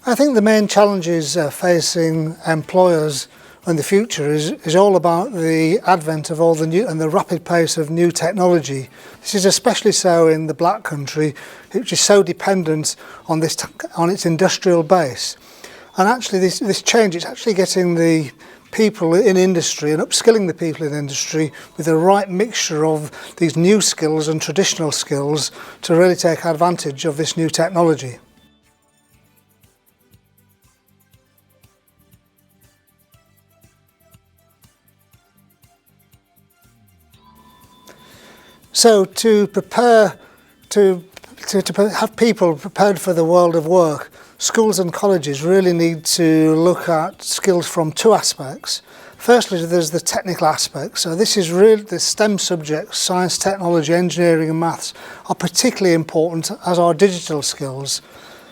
I think the main challenges facing employers in the future is all about the advent of all the new and the rapid pace of new technology. This is especially so in the Black Country, which is so dependent on its industrial base. And actually this change, it's actually getting the people in industry and upskilling the people in industry with the right mixture of these new skills and traditional skills to really take advantage of this new technology. So to prepare to have people prepared for the world of work, schools and colleges really need to look at skills from two aspects. Firstly, there's the technical aspect. So this is really the STEM subjects, science, technology, engineering and maths, are particularly important, as are digital skills.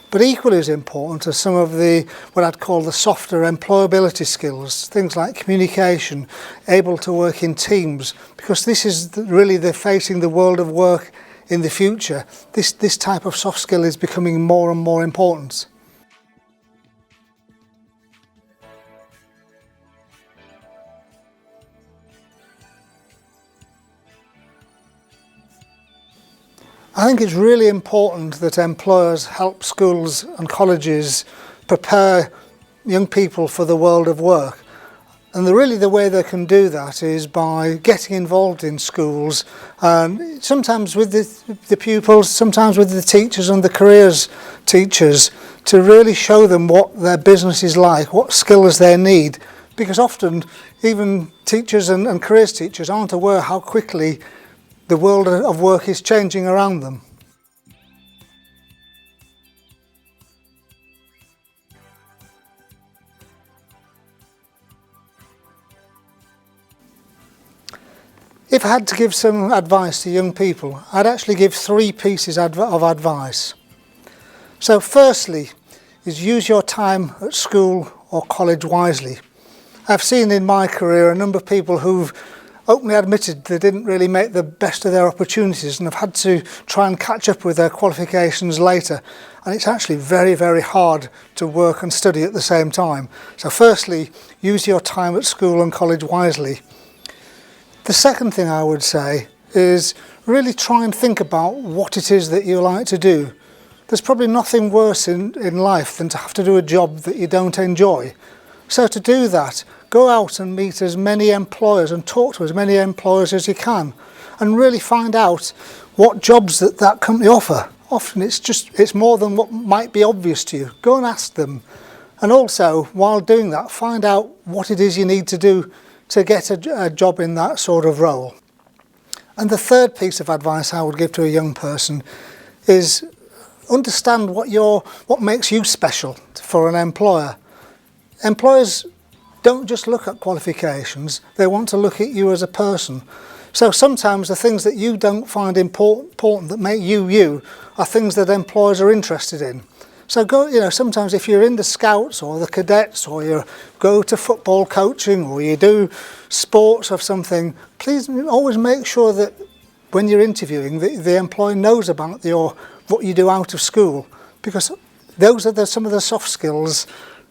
But equally as important are some of the, what I'd call the softer employability skills, things like communication, able to work in teams, because this is really facing the world of work in the future. This type of soft skill is becoming more and more important. I think it's really important that employers help schools and colleges prepare young people for the world of work. And really the way they can do that is by getting involved in schools, and sometimes with the pupils, sometimes with the teachers and the careers teachers, to really show them what their business is like, what skills they need. Because often even teachers and careers teachers aren't aware how quickly the world of work is changing around them. If I had to give some advice to young people, I'd actually give three pieces of advice. So firstly is use your time at school or college wisely. I've seen in my career a number of people who've openly admitted they didn't really make the best of their opportunities and have had to try and catch up with their qualifications later. And it's actually very, very hard to work and study at the same time. So firstly, use your time at school and college wisely. The second thing I would say is really try and think about what it is that you like to do. There's probably nothing worse in life than to have to do a job that you don't enjoy. So to do that, go out and meet as many employers and talk to as many employers as you can, and really find out what jobs that company offer. Often it's more than what might be obvious to you. Go and ask them. And also, while doing that, find out what it is you need to do to get a job in that sort of role. And the third piece of advice I would give to a young person is understand what makes you special for an employer. Employers don't just look at qualifications, they want to look at you as a person. So sometimes the things that you don't find important that make you you are things that employers are interested in. So sometimes if you're in the Scouts or the Cadets, or you go to football coaching, or you do sports or something, please always make sure that when you're interviewing, the employer knows about what you do out of school, because those are some of the soft skills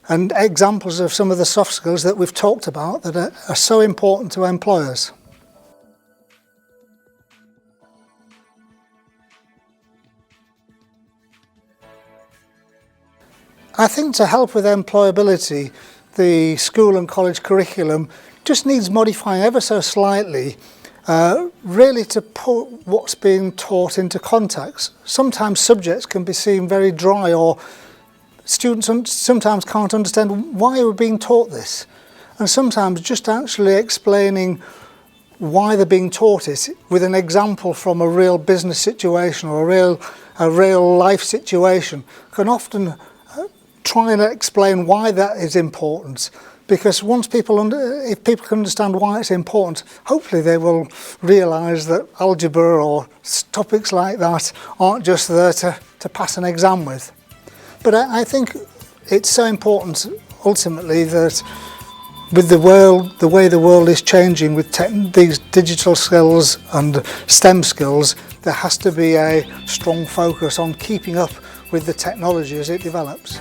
and examples of some of the soft skills that we've talked about that are so important to employers. I think to help with employability, the school and college curriculum just needs modifying ever so slightly, really to put what's being taught into context. Sometimes subjects can be seen very dry, or students sometimes can't understand why we're being taught this. And sometimes just actually explaining why they're being taught it with an example from a real business situation or a real life situation can often try and explain why that is important. because if people can understand why it's important, hopefully they will realise that algebra or topics like that aren't just there to pass an exam with. But I think it's so important ultimately that with the way the world is changing with these digital skills and STEM skills, there has to be a strong focus on keeping up with the technology as it develops.